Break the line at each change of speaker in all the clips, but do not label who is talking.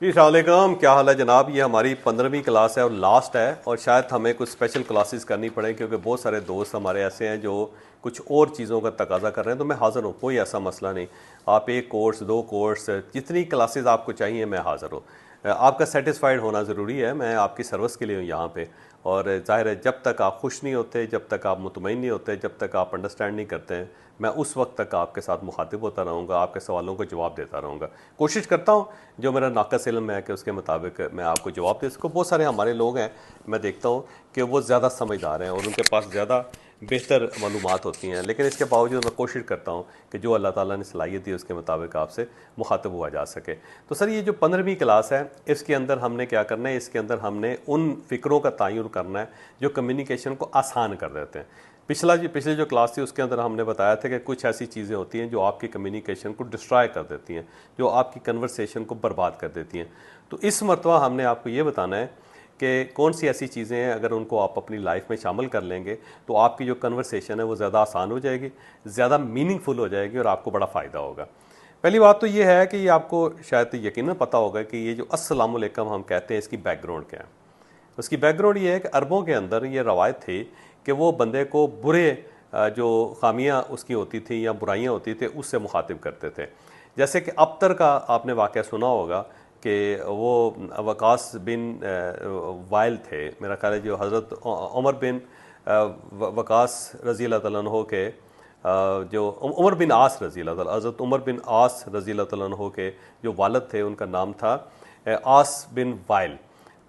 जी सलामकुम, क्या हाल है जनाब। ये हमारी 15वीं क्लास है और लास्ट है, और शायद हमें कुछ स्पेशल क्लासेस करनी पड़े क्योंकि बहुत सारे दोस्त हमारे ऐसे हैं जो कुछ और चीज़ों का तकाजा कर रहे हैं। तो मैं हाज़िर हूँ, कोई ऐसा मसला नहीं। आप एक कोर्स, दो कोर्स, जितनी क्लासेस आपको चाहिए मैं हाज़िर हूँ। आपका सेटिस्फाइड होना ज़रूरी है। मैं आपकी सर्विस के लिए हूँ यहाँ पे। और ज़ाहिर है, जब तक आप खुश नहीं होते, जब तक आप मुतमईन नहीं होते, जब तक आप अंडरस्टैंड नहीं करते हैं, मैं उस वक्त तक आपके साथ मुखातिब होता रहूँगा, आपके सवालों को जवाब देता रहूँगा। कोशिश करता हूँ जो मेरा नाक़िस इल्म है कि उसके मुताबिक मैं आपको जवाब दे सकूँ। बहुत सारे हमारे लोग हैं, मैं देखता हूँ कि वो ज़्यादा समझदार हैं और उनके पास ज़्यादा बेहतर मालूमात होती हैं, लेकिन इसके बावजूद मैं कोशिश करता हूँ कि जो अल्लाह ताला ने सलाहियत दी उसके मुताबिक आपसे मुखातिब हुआ जा सके। तो सर, ये जो 15वीं क्लास है, इसके अंदर हमने क्या करना है? इसके अंदर हमने उन फ़िक्रों का तयन करना है जो कम्युनिकेशन को आसान कर देते हैं। पिछली जो क्लास थी उसके अंदर हमने बताया था कि कुछ ऐसी चीज़ें होती हैं जो आपकी कम्युनिकेशन को डिस्ट्रॉय कर देती हैं, जो आपकी कन्वर्सेशन को बर्बाद कर देती हैं। तो इस मरतबा हमने आपको ये बताना है कि कौन सी ऐसी चीज़ें हैं, अगर उनको आप अपनी लाइफ में शामिल कर लेंगे तो आपकी जो कन्वर्सेशन है वो ज़्यादा आसान हो जाएगी, ज़्यादा मीनिंगफुल हो जाएगी और आपको बड़ा फ़ायदा होगा। पहली बात तो ये है कि ये आपको शायद यकीनन पता होगा कि ये जो अस्सलाम वालेकुम हम कहते हैं, इसकी बैकग्राउंड क्या है। उसकी बैकग्राउंड ये है कि अरबों के अंदर ये रवायत थी कि वो बंदे को बुरे जो खामियां उसकी होती थी या बुराइयां होती थी उससे मुखातिब करते थे। जैसे कि अबतर का आपने वाक़या सुना होगा कि वो वकास बिन वाइल थे, मेरा ख्याल है, जो हज़रत उमर बिन वकास रज़ी अल्लाह तआला अन्हो के जो उमर बिन आस रज़ी अल्लाह तआला, हज़रत उमर बिन आस रज़ी अल्लाह तआला अन्हो के जो वालिद थे उनका नाम था आस बिन वाइल।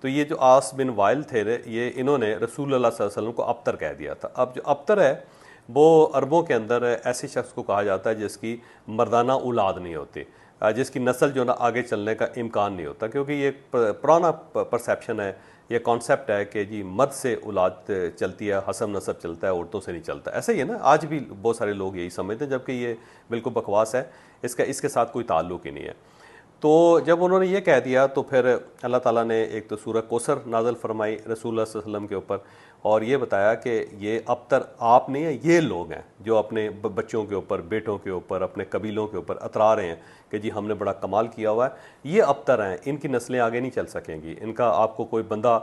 तो ये जो आस बिन वाइल थे, ये इन्होंने रसूल अल्लाह सल्लल्लाहु अलैहि वसल्लम को अबतर कह दिया था। अब जो अबतर है वो अरबों के अंदर ऐसे शख्स को कहा जाता है जिसकी मर्दाना औलाद नहीं होती, जिसकी नस्ल जो ना आगे चलने का इम्कान नहीं होता, क्योंकि ये पुराना परसेप्शन है, ये कॉन्सेप्ट है कि जी मर्द से औलाद चलती है, हसब नसब चलता है, औरतों से नहीं चलता। ऐसा ही है ना, आज भी बहुत सारे लोग यही समझते हैं, जबकि ये बिल्कुल बकवास है, इसके साथ कोई ताल्लुक ही नहीं है। तो जब उन्होंने ये कह दिया तो फिर अल्लाह ताला ने एक तो सूरह कौसर नाज़िल फरमाई रसूलुल्लाह सल्लल्लाहु अलैहि वसल्लम के ऊपर, और ये बताया कि ये अबतर आप नहीं है, ये लोग हैं जो अपने बच्चों के ऊपर, बेटों के ऊपर, अपने कबीलों के ऊपर अतरा रहे हैं कि जी हमने बड़ा कमाल किया हुआ है। ये अबतर हैं, इनकी नस्लें आगे नहीं चल सकेंगी, इनका आपको कोई बंदा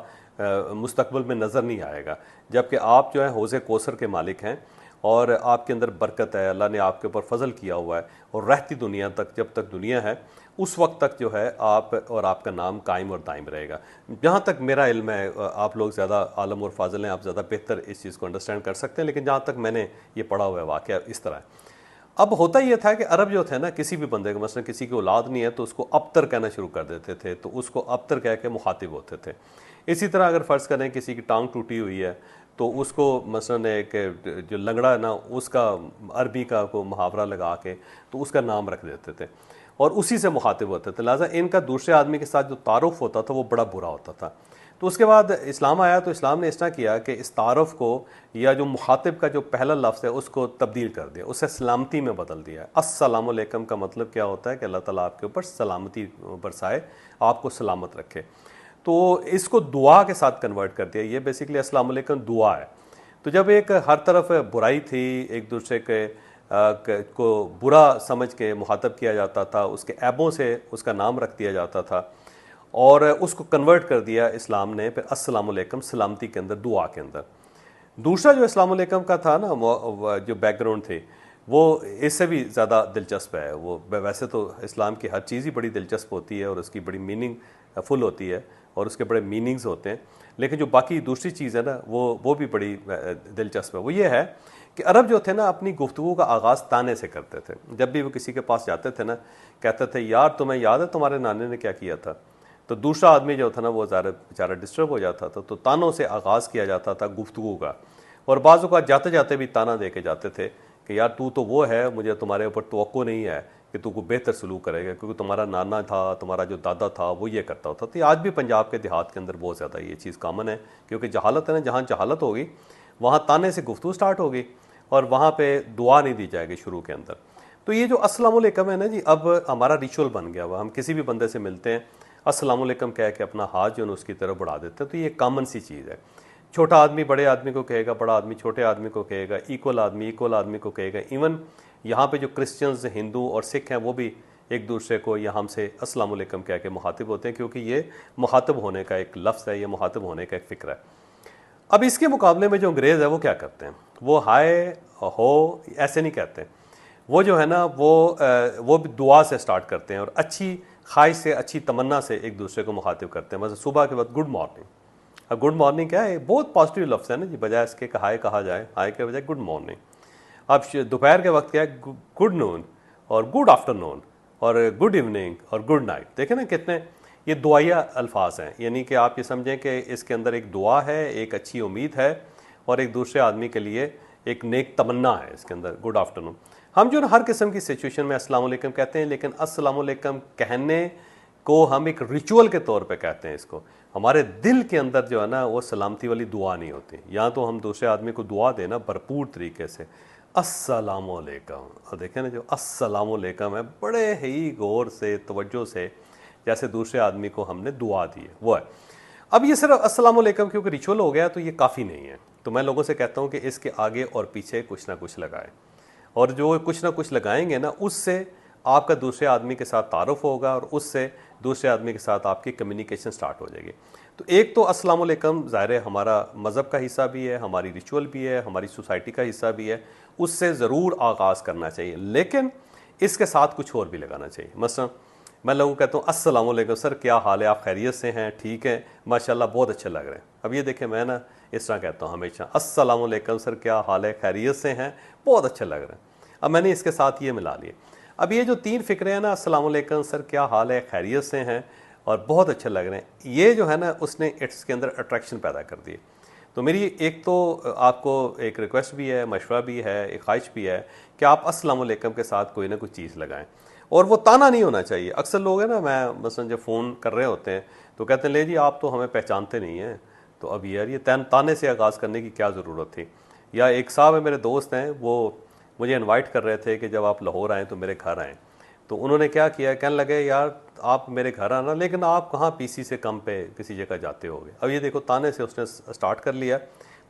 मुस्तकबिल में नज़र नहीं आएगा। जबकि आप जो है हौज़े कौसर के मालिक हैं और आपके अंदर बरकत है, अल्लाह ने आपके ऊपर फजल किया हुआ है, और रहती दुनिया तक, जब तक दुनिया है उस वक्त तक जो है आप और आपका नाम कायम और दायम रहेगा। जहाँ तक मेरा इल्म है, आप लोग ज़्यादा आलम और फाजिल हैं, आप ज़्यादा बेहतर इस चीज़ को अंडरस्टैंड कर सकते हैं, लेकिन जहाँ तक मैंने ये पढ़ा हुआ है वाक़या इस तरह है। अब होता ये था कि अरब जो थे ना, किसी भी बंदे को, मसलन किसी की औलाद नहीं है तो उसको अबतर कहना शुरू कर देते थे, तो उसको अबतर कह के मुखातिब होते थे। इसी तरह अगर फ़र्ज़ करें किसी की टांग टूटी हुई है तो उसको मसलन एक जो लंगड़ा है ना, उसका अरबी का को मुहावरा लगा के तो उसका नाम रख देते थे और उसी से मुखातिब होते थे। लिहाजा इनका दूसरे आदमी के साथ जो तारुफ होता था वो बड़ा बुरा होता था। तो उसके बाद इस्लाम आया तो इस्लाम ने इस तरह किया कि इस तारुफ को, या जो मुखातिब का जो पहला लफ्ज़ है उसको तब्दील कर दिया, उसे सलामती में बदल दिया। अस्सलाम वालेकुम का मतलब क्या होता है कि अल्लाह ताला आपके ऊपर सलामती बरसाए, आपको सलामत रखे। तो इसको दुआ के साथ कन्वर्ट कर दिया। ये बेसिकली अस्सलाम वालेकुम दुआ है। तो जब एक हर तरफ बुराई थी, एक दूसरे के को बुरा समझ के मुखातब किया जाता था, उसके ऐबों से उसका नाम रख दिया जाता था, और उसको कन्वर्ट कर दिया इस्लाम ने फिर अस्सलाम वालेकुम सलामती के अंदर, दुआ के अंदर। दूसरा जो अस्सलाम वालेकुम का था ना, जो बैकग्राउंड थे, वो इससे भी ज़्यादा दिलचस्प है। वो वैसे तो इस्लाम की हर चीज़ ही बड़ी दिलचस्प होती है और उसकी बड़ी मीनिंग फुल होती है और उसके बड़े मीनिंग्स होते हैं, लेकिन जो बाकी दूसरी चीज़ है ना, वो भी बड़ी दिलचस्प है। वो ये है कि अरब जो थे ना, अपनी गुफ्तगू का आगाज़ ताने से करते थे। जब भी वो किसी के पास जाते थे ना, कहते थे यार तुम्हें याद है तुम्हारे नाने ने क्या किया था। तो दूसरा आदमी जो था ना वो ज़्यादा बेचारा डिस्टर्ब हो जाता था, तो तानों से आगाज़ किया जाता था गुफ्तगू का, और बाज़ औक़ात जाते जाते भी ताना दे के जाते थे कि यार तू तो वो है, मुझे तुम्हारे ऊपर तवक्को नहीं है कि तू को बेहतर सलूक करेगा, क्योंकि तुम्हारा नाना था, तुम्हारा जो दादा था वो ये करता होता। तो आज भी पंजाब के देहात के अंदर बहुत ज़्यादा ये चीज़ कॉमन है, क्योंकि जहालत है ना, जहाँ जहालत होगी वहाँ ताने से गुफ्तगू स्टार्ट होगी और वहाँ पे दुआ नहीं दी जाएगी शुरू के अंदर। तो ये जो अस्सलाम वालेकुम है ना जी, अब हमारा रिचुअल बन गया हुआ। हम किसी भी बंदे से मिलते हैं, अस्सलाम वालेकुम कह के अपना हाथ जो है उसकी तरफ बढ़ा देते हैं। तो ये कॉमन सी चीज़ है। छोटा आदमी बड़े आदमी को कहेगा, बड़ा आदमी छोटे आदमी को कहेगा, इक्वल आदमी को कहेगा। इवन यहाँ पे जो क्रिश्चियंस, हिंदू और सिख हैं वो भी एक दूसरे को या हमसे अस्सलाम वालेकुम कह के मुखातिब होते हैं, क्योंकि ये मुखातिब होने का एक लफ्ज़ है, ये मुखातिब होने का एक फ़िक्र है। अब इसके मुकाबले में जो अंग्रेज़ है वो क्या करते हैं, वो हाय हो ऐसे नहीं कहते। वो जो है ना वो भी दुआ से स्टार्ट करते हैं और अच्छी ख्वाहिश से, अच्छी तमन्ना से एक दूसरे को मुखातिब करते हैं। मतलब सुबह के बाद गुड मॉर्निंग। अब गुड मॉर्निंग क्या है, बहुत पॉजिटिव लफ्ज़ है ना जी, बजाय इसके हाय कहा जाए, हाय के बजाय गुड मॉर्निंग। अब दोपहर के वक्त क्या है, गुड नून और गुड आफ्टरनून और गुड इवनिंग और गुड नाइट। देखें ना कितने ये दुआया अल्फाज हैं, यानी कि आप ये समझें कि इसके अंदर एक दुआ है, एक अच्छी उम्मीद है और एक दूसरे आदमी के लिए एक नेक तमन्ना है इसके अंदर। Good afternoon. हम जो ना हर किस्म की सिचुएशन में अस्सलाम वालेकुम कहते हैं, लेकिन अस्सलाम वालेकुम कहने को हम एक रिचुअल के तौर पे कहते हैं इसको। हमारे दिल के अंदर जो है ना वो सलामती वाली दुआ नहीं होती। या तो हम दूसरे आदमी को दुआ देना भरपूर तरीके से, अस्सलाम वालेकुम, और देखें ना जो अस्सलाम वालेकुम है बड़े ही गौर से, तवज्जो से, जैसे दूसरे आदमी को हमने दुआ दी है वो है। अब ये सिर्फ अस्सलाम वालेकुम क्योंकि रिचुअल हो गया तो ये काफ़ी नहीं है। तो मैं लोगों से कहता हूँ कि इसके आगे और पीछे कुछ ना कुछ लगाएं, और जो कुछ ना कुछ लगाएंगे ना उससे आपका दूसरे आदमी के साथ तारुफ होगा और उससे दूसरे आदमी के साथ आपकी कम्युनिकेशन स्टार्ट हो जाएगी। तो एक तो अस्सलाम वालेकुम ज़ाहिर है हमारा मज़हब का हिस्सा भी है, हमारी रिचुअल भी है, हमारी सोसाइटी का हिस्सा भी है, उससे ज़रूर आगाज़ करना चाहिए, लेकिन इसके साथ कुछ और भी लगाना चाहिए। मसलन मैं लोगों को कहता हूँ अस्सलाम वालेकुम सर, क्या हाल है, आप खैरियत से हैं, ठीक है, माशाल्लाह बहुत अच्छे लग रहे हैं। अब ये देखें मैं ना इस तरह कहता हूँ हमेशा, अस्सलाम वालेकुम सर, क्या हाल है, खैरियत से हैं, बहुत अच्छे लग रहे हैं। अब मैंने इसके साथ ये मिला लिए। अब ये जो तीन फ़िक्रे हैं ना, अस्सलाम वालेकुम सर, क्या हाल है, खैरियत से हैं और बहुत अच्छे लग रहे हैं, ये जो है ना उसने इसके अंदर अट्रैक्शन पैदा कर दी। तो मेरी एक तो आपको एक रिक्वेस्ट भी है, मशवरा भी है, एक ख्वाहिश भी है कि आप अस्सलाम वालेकुम के साथ कोई ना कोई चीज़ लगाएं, और वो ताना नहीं होना चाहिए। अक्सर लोग हैं ना, मैं मसलन जब फ़ोन कर रहे होते हैं तो कहते हैं ले जी आप तो हमें पहचानते नहीं हैं, तो अब यार ये ताने से आगाज़ करने की क्या ज़रूरत थी। या एक साहब है, मेरे दोस्त हैं, वो मुझे इनवाइट कर रहे थे कि जब आप लाहौर आएँ तो मेरे घर आएँ। तो उन्होंने क्या किया, कहने लगे यार आप मेरे घर आना, लेकिन आप कहाँ पीसी से कम पे किसी जगह जाते होगे। अब ये देखो ताने से उसने स्टार्ट कर लिया,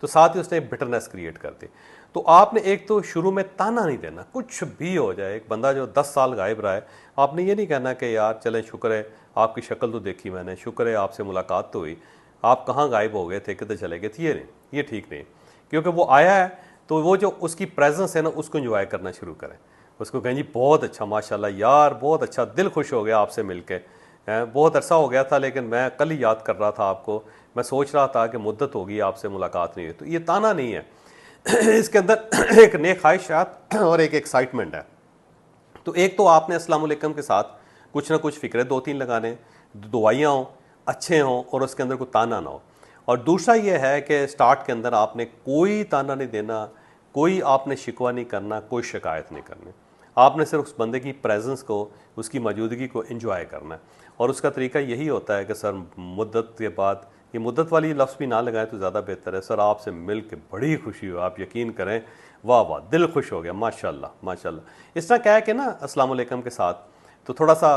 तो साथ ही उसने बिटरनेस क्रिएट कर दी। तो आपने एक तो शुरू में ताना नहीं देना, कुछ भी हो जाए, एक बंदा जो 10 साल गायब रहा है, आपने ये नहीं कहना कि यार चलें शुक्र है आपकी शक्ल तो देखी मैंने, शुक्र है आपसे मुलाकात तो हुई, आप कहाँ गायब हो गए थे, किधर चले गए थे, ये नहीं, ये ठीक नहीं। क्योंकि वो आया है तो वो जो उसकी प्रेजेंस है ना उसको एंजॉय करना शुरू करें। उसको कहें जी बहुत अच्छा, माशाल्लाह यार बहुत अच्छा, दिल खुश हो गया आपसे मिलके, बहुत अरसा हो गया था लेकिन मैं कल ही याद कर रहा था आपको, मैं सोच रहा था कि मुद्दत होगी आपसे मुलाकात नहीं हुई। तो ये ताना नहीं है इसके अंदर एक नेक ख्वाहिशात और एक एक्साइटमेंट है। तो एक तो आपने अस्सलाम वालेकुम के साथ कुछ ना कुछ फ़िक्रे 2-3 लगाने, दुआइयाँ हों, अच्छे हों और उसके अंदर कोई ताना ना हो। और दूसरा ये है कि स्टार्ट के अंदर आपने कोई ताना नहीं देना, कोई आपने शिकवा नहीं करना, कोई शिकायत नहीं करनी। आपने सिर्फ उस बंदे की प्रेजेंस को, उसकी मौजूदगी को एंजॉय करना है। और उसका तरीका यही होता है कि सर मुद्दत के बाद, ये मुद्दत वाली लफ्ज़ भी ना लगाएं तो ज़्यादा बेहतर है, सर आपसे मिल के बड़ी खुशी हो, आप यकीन करें, वाह वाह दिल खुश हो गया, माशाल्लाह माशाल्लाह। इस तरह कह के ना अस्सलाम वालेकुम के साथ तो थोड़ा सा,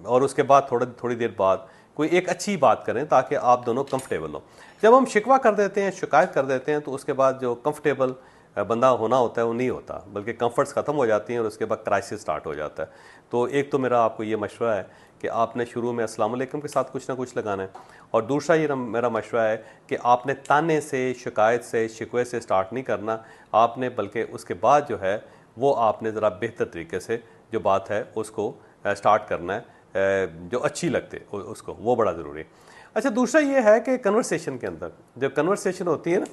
और उसके बाद थोड़ी देर बाद कोई एक अच्छी बात करें ताकि आप दोनों कंफर्टेबल हो। जब हम शिकवा कर देते हैं, शिकायत कर देते हैं, तो उसके बाद जो कंफर्टेबल बंदा होना होता है वो नहीं होता, बल्कि कंफर्ट्स ख़त्म हो जाती हैं और उसके बाद क्राइसिस स्टार्ट हो जाता है। तो एक तो मेरा आपको ये मशवरा है कि आपने शुरू में अस्सलाम वालेकुम के साथ कुछ ना कुछ लगाना है, और दूसरा ये मेरा मशवरा है कि आपने ताने से, शिकायत से, शिकवे से स्टार्ट नहीं करना आपने, बल्कि उसके बाद जो है वो आपने ज़रा बेहतर तरीके से जो बात है उसको स्टार्ट करना है, जो अच्छी लगते उसको, वो बड़ा ज़रूरी है। अच्छा, दूसरा ये है कि कन्वर्सेशन के अंदर जब कन्वर्सेशन होती है ना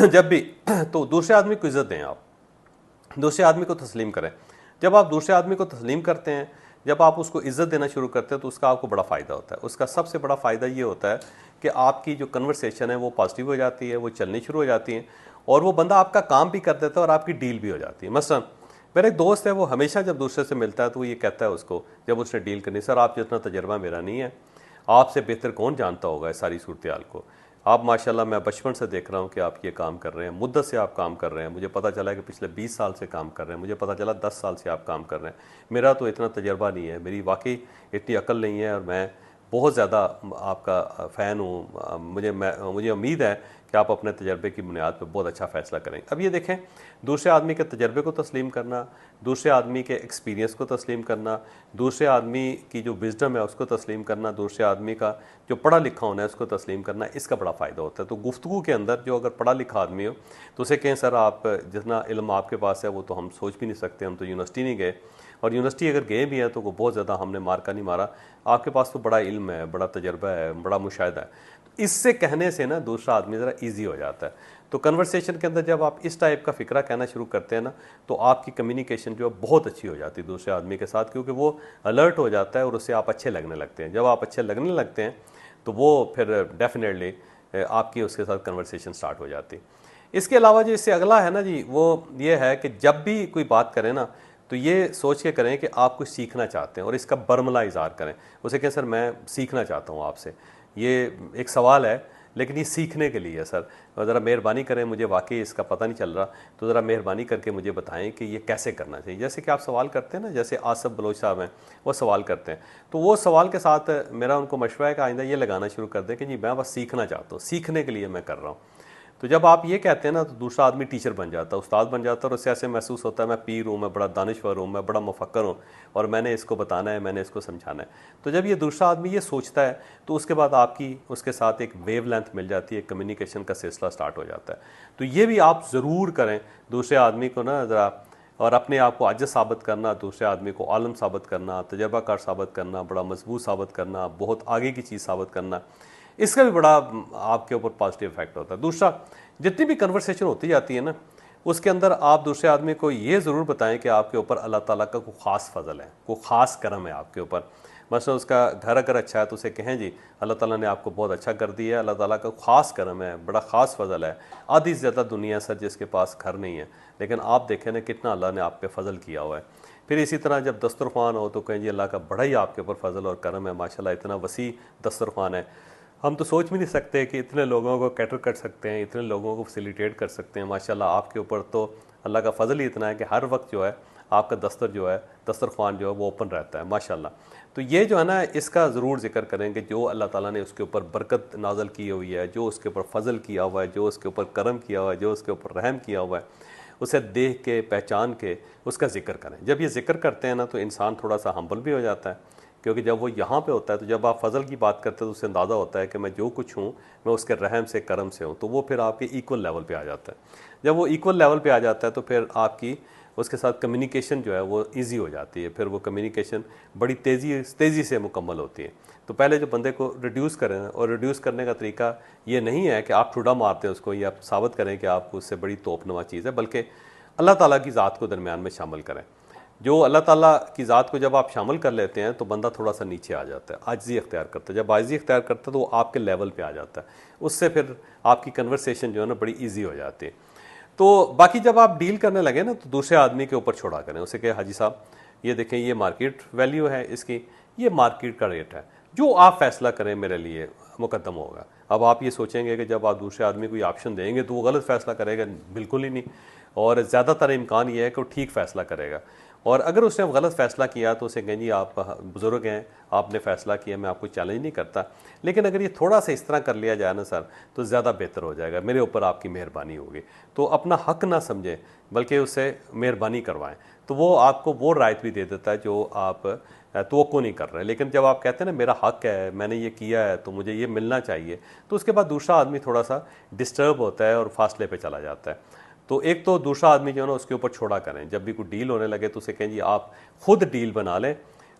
जब भी, तो दूसरे आदमी को इज़्ज़त दें, आप दूसरे आदमी को तस्लीम करें। जब आप दूसरे आदमी को तस्लीम करते हैं, जब आप उसको इज़्ज़त देना शुरू करते हैं, तो उसका आपको बड़ा फ़ायदा होता है। उसका सबसे बड़ा फ़ायदा ये होता है कि आपकी जो कन्वर्सेशन है वो पॉजिटिव हो जाती है, वो चलनी शुरू हो जाती है, और वो बंदा आपका काम भी कर देता है और आपकी डील भी हो जाती है। मसलन मेरा एक दोस्त है, वो हमेशा जब दूसरे से मिलता है तो वो ये कहता है उसको, जब उसने डील करनी, सर आप जितना तजर्बा मेरा नहीं है, आपसे बेहतर कौन जानता होगा इस सारी सूरत हाल को, आप माशाल्लाह, मैं बचपन से देख रहा हूँ कि आप ये काम कर रहे हैं, मुद्दत से आप काम कर रहे हैं, मुझे पता चला कि पिछले 20 साल से काम कर रहे हैं, मुझे पता चला 10 साल से आप काम कर रहे हैं, मेरा तो इतना तजर्बा नहीं है, मेरी वाकई इतनी अकल नहीं है, और मैं बहुत ज़्यादा आपका फ़ैन हूँ। मुझे उम्मीद है कि आप अपने तजर्बे की बुनियाद पर बहुत अच्छा फ़ैसला करें। अब ये देखें, दूसरे आदमी के तजर्बे को तस्लीम करना, दूसरे आदमी के एक्सपीरियंस को तस्लीम करना, दूसरे आदमी की जो विजडम है उसको तस्लीम करना, दूसरे आदमी का जो पढ़ा लिखा होना है उसको तस्लीम करना, इसका बड़ा फ़ायदा होता है। तो गुफ्तगू के अंदर जो अगर पढ़ा लिखा आदमी हो तो उसे कहें सर आप जितना इल्म आपके पास है वो तो हम सोच भी नहीं सकते, हम तो यूनिवर्सिटी नहीं गए, और यूनिवर्सिटी अगर गए भी हैं तो वो बहुत ज़्यादा हमने मार्का नहीं मारा, आपके पास तो बड़ा इल्म है, बड़ा तजर्बा है, बड़ा मुशाहिदा है। तो इससे कहने से ना दूसरा आदमी ज़रा ईजी हो जाता है। तो कन्वर्सेशन के अंदर जब आप इस टाइप का फ़िक्रा कहना शुरू करते हैं ना तो आपकी कम्युनिकेशन जो है बहुत अच्छी हो जाती है दूसरे आदमी के साथ, क्योंकि वो अलर्ट हो जाता है और उससे आप अच्छे लगने लगते हैं। जब आप अच्छे लगने लगते हैं तो वो फिर डेफिनेटली आपकी उसके साथ कन्वर्सेशन स्टार्ट हो जाती है। इसके अलावा जो इससे अगला है ना जी, वो ये है कि जब भी कोई बात करें ना तो ये सोच के करें कि आप कुछ सीखना चाहते हैं और इसका बरमला इज़हार करें। उसे कहें सर मैं सीखना चाहता हूँ आपसे, ये एक सवाल है लेकिन ये सीखने के लिए है सर, ज़रा मेहरबानी करें, मुझे वाकई इसका पता नहीं चल रहा, तो ज़रा मेहरबानी करके मुझे बताएं कि ये कैसे करना चाहिए। जैसे कि आप सवाल करते हैं ना, जैसे आसफ बलोच साहब हैं वो सवाल करते हैं, तो वो सवाल के साथ मेरा उनको मशवरा है कि आइंदा ये लगाना शुरू कर दें कि जी मैं बस सीखना चाहता हूँ, सीखने के लिए मैं कर रहा हूँ। तो जब आप ये कहते हैं ना तो दूसरा आदमी टीचर बन जाता है, उस्ताद बन जाता है, और उससे ऐसे महसूस होता है मैं पीर हूँ, मैं बड़ा दानिश्वर हूँ, मैं बड़ा मुफक्कर हूँ और मैंने इसको बताना है, मैंने इसको समझाना है। तो जब ये दूसरा आदमी ये सोचता है तो उसके बाद आपकी उसके साथ एक वेव लेंथ मिल जाती है, कम्युनिकेशन का सिलसिला स्टार्ट हो जाता है। तो ये भी आप ज़रूर करें, दूसरे आदमी को ना ज़रा, और अपने आप को आजिज़ साबित करना, दूसरे आदमी को आलम साबित करना, तजर्बाकार साबित करना, बड़ा मजबूत साबित करना, बहुत आगे की चीज़ साबित करना, इसका भी बड़ा आपके ऊपर पॉजिटिव इफेक्ट होता है। दूसरा, जितनी भी कन्वर्सेशन होती जाती है ना उसके अंदर आप दूसरे आदमी को ये ज़रूर बताएं कि आपके ऊपर अल्लाह ताला का कोई ख़ास फजल है, कोई ख़ास करम है आपके ऊपर। मसलन उसका घर अगर अच्छा है तो उसे कहें जी अल्लाह ताला ने आपको बहुत अच्छा कर दिया है, अल्लाह ताला का ख़ास करम है, बड़ा ख़ास फजल है। आधी से ज़्यादा दुनिया सर जिसके पास घर नहीं है, लेकिन आप देखें ना कितना अल्लाह ने आप पे फजल किया हुआ है। फिर इसी तरह जब दस्तरखान हो तो कहें जी अल्लाह का बड़ा ही आपके ऊपर फजल और करम है, माशाल्लाह इतना वसी दस्तरखान है, हम तो सोच भी नहीं सकते कि इतने लोगों को कैटर कर सकते हैं, इतने लोगों को फैसिलिटेट कर सकते हैं। माशाल्लाह आपके ऊपर तो अल्लाह का फजल ही इतना है कि हर वक्त जो है आपका दस्तर जो है, दस्तरखान जो है वो ओपन रहता है माशाल्लाह। तो ये जो है ना इसका ज़रूर जिक्र करें कि जो अल्लाह ताला ने उसके ऊपर बरकत नाजल की हुई है, जो उसके ऊपर फजल किया हुआ है, जो उसके ऊपर करम किया हुआ है, जो उसके ऊपर रहम किया हुआ है, उसे देख के पहचान के उसका जिक्र करें। जब ये जिक्र करते हैं ना तो इंसान थोड़ा सा हम्बल भी हो जाता है, क्योंकि जब वो यहाँ पे होता है तो जब आप फजल की बात करते हैं तो उसे अंदाज़ा होता है कि मैं जो कुछ हूँ मैं उसके रहम से करम से हूँ, तो वो फिर आपके इक्वल लेवल पे आ जाता है। जब वो इक्वल लेवल पे आ जाता है तो फिर आपकी उसके साथ कम्युनिकेशन जो है वो इजी हो जाती है, फिर वो कम्युनिकेशन बड़ी तेज़ी से मुकम्मल होती है। तो पहले जो बंदे को रिड्यूस करें, और रिड्यूस करने का तरीका ये नहीं है कि आप ठुडा मारते हैं उसको या आप साबित करें कि आपको उससे बड़ी तोपनुमा चीज़ है, बल्कि अल्लाह ताला की ज़ात को दरमियान में शामिल करें। जो अल्लाह ताला की ज़ात को जब आप शामिल कर लेते हैं तो बंदा थोड़ा सा नीचे आ जाता है, आजिज़ी अख्तियार करता है। जब आजिज़ी अख्तियार करता है तो वो आपके लेवल पे आ जाता है, उससे फिर आपकी कन्वर्सेशन जो है ना बड़ी ईजी हो जाती है। तो बाकी जब आप डील करने लगे ना तो दूसरे आदमी के ऊपर छोड़ा करें, उसे कहे हाजी साहब ये देखें ये मार्केट वैल्यू है इसकी, ये मार्केट का रेट है, जो आप फैसला करें मेरे लिए मुकद्दम होगा। अब आप ये सोचेंगे कि जब आप दूसरे आदमी को ऑप्शन देंगे तो वो गलत फैसला करेगा, बिल्कुल ही नहीं, और ज़्यादातर इम्कान ये है कि वो ठीक फैसला करेगा। और अगर उसने गलत फ़ैसला किया तो उसे कहें जी आप बुज़ुर्ग हैं, आपने फ़ैसला किया, मैं आपको चैलेंज नहीं करता, लेकिन अगर ये थोड़ा सा इस तरह कर लिया जाए ना सर तो ज़्यादा बेहतर हो जाएगा, मेरे ऊपर आपकी मेहरबानी होगी। तो अपना हक़ ना समझें बल्कि उससे मेहरबानी करवाएं, तो वो आपको वो रायत भी दे देता है जो आप तवक्को नहीं कर रहे। लेकिन जब आप कहते हैं ना मेरा हक़ है, मैंने ये किया है तो मुझे ये मिलना चाहिए, तो उसके बाद दूसरा आदमी थोड़ा सा डिस्टर्ब होता है और फासले पे चला जाता है। तो एक तो दूसरा आदमी जो है ना उसके ऊपर छोड़ा करें, जब भी कोई डील होने लगे तो उसे कहें जी आप खुद डील बना लें,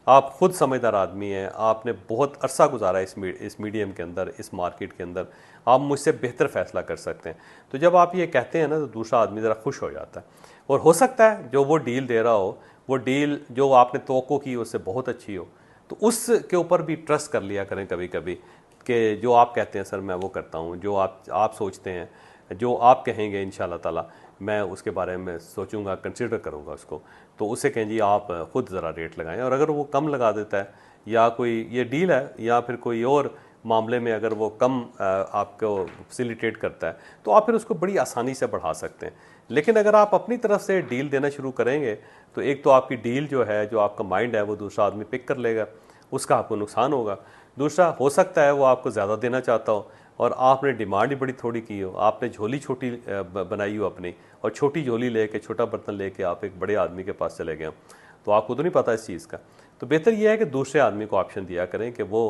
आप खुद समझदार आदमी हैं, आपने बहुत अरसा गुजारा है इस मीडियम के अंदर, इस मार्केट के अंदर, आप मुझसे बेहतर फ़ैसला कर सकते हैं। तो जब आप ये कहते हैं ना तो दूसरा आदमी ज़रा खुश हो जाता है, और हो सकता है जो वो डील दे रहा हो वो डील जो आपने तवक्को की उससे बहुत अच्छी हो, तो उसके ऊपर भी ट्रस्ट कर लिया करें कभी कभी कि जो आप कहते हैं सर मैं वो करता हूँ, जो आप सोचते हैं, जो आप कहेंगे इंशाअल्लाह ताला मैं उसके बारे में सोचूंगा, कंसिडर करूंगा उसको। तो उसे कहें जी आप ख़ुद ज़रा रेट लगाएं, और अगर वो कम लगा देता है या कोई ये डील है या फिर कोई और मामले में अगर वो कम आपको फैसिलिटेट करता है तो आप फिर उसको बड़ी आसानी से बढ़ा सकते हैं। लेकिन अगर आप अपनी तरफ से डील देना शुरू करेंगे तो एक तो आपकी डील जो है, जो आपका माइंड है वो दूसरा आदमी पिक कर लेगा, उसका आपको नुकसान होगा। दूसरा, हो सकता है वो आपको ज़्यादा देना चाहता हो और आपने डिमांड ही बड़ी थोड़ी की हो, आपने झोली छोटी बनाई हो अपनी, और छोटी झोली लेके, छोटा बर्तन लेके आप एक बड़े आदमी के पास चले गए हो, तो आपको तो नहीं पता इस चीज़ का। तो बेहतर यह है कि दूसरे आदमी को ऑप्शन दिया करें कि वो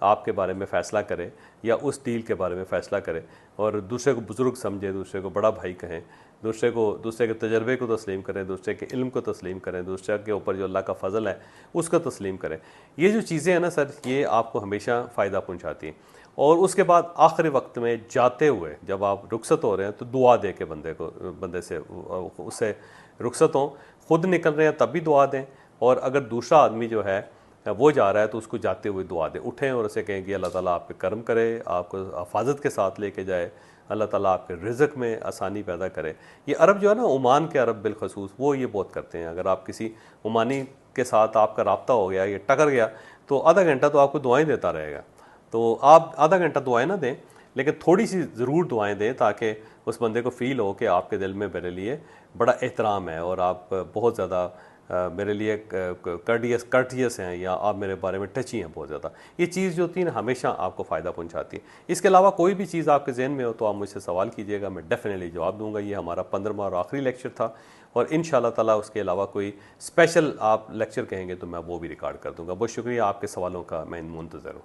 आपके बारे में फ़ैसला करे या उस डील के बारे में फ़ैसला करे, और दूसरे को बुज़ुर्ग समझे, दूसरे को बड़ा भाई कहें, दूसरे के तजर्बे को तस्लीम करें, दूसरे के इल्म को तस्लीम करें, दूसरे के ऊपर जो अल्लाह का फ़ज़ल है उसको तस्लीम करें। ये जो चीज़ें हैं ना सर, ये आपको हमेशा फ़ायदा पहुँचाती हैं। और उसके बाद आखिरी वक्त में जाते हुए जब आप रुखसत हो रहे हैं तो दुआ दे के बंदे से उससे रुखसत हों। खुद निकल रहे हैं तब भी दुआ दें, और अगर दूसरा आदमी जो है वो जा रहा है तो उसको जाते हुए दुआ दें। उठें और उसे कहें कि अल्लाह ताला आप पे करम करे, आपको हिफाजत के साथ लेके जाए, अल्लाह ताला आपके रिज़्क़ में आसानी पैदा करे। ये अरब जो है ना, ओमान के अरब बिलखसूस, वो ये बहुत करते हैं। अगर आप किसी ओमानी के साथ आपका रब्ता हो गया, ये टकर गया, तो आधा घंटा तो आपको दुआएं देता रहेगा। तो आप आधा घंटा दुआएं ना दें, लेकिन थोड़ी सी ज़रूर दुआएं दें, ताकि उस बंदे को फ़ील हो कि आपके दिल में मेरे लिए बड़ा एहतराम है और आप बहुत ज़्यादा मेरे लिए कर्टियस हैं, या आप मेरे बारे में टची हैं बहुत ज़्यादा। ये चीज़ जो होती है ना, हमेशा आपको फ़ायदा पहुंचाती है। इसके अलावा कोई भी चीज़ आपके जहन में हो तो आप मुझसे सवाल कीजिएगा, मैं डेफिनेटली जवाब दूंगा। ये हमारा 15वां और आखिरी लेक्चर था, और इंशाल्लाह ताला उसके अलावा कोई स्पेशल आप लेक्चर कहेंगे तो मैं वो भी रिकॉर्ड कर दूंगा। बहुत शुक्रिया, आपके सवालों का मैं मुंतज़र हूँ।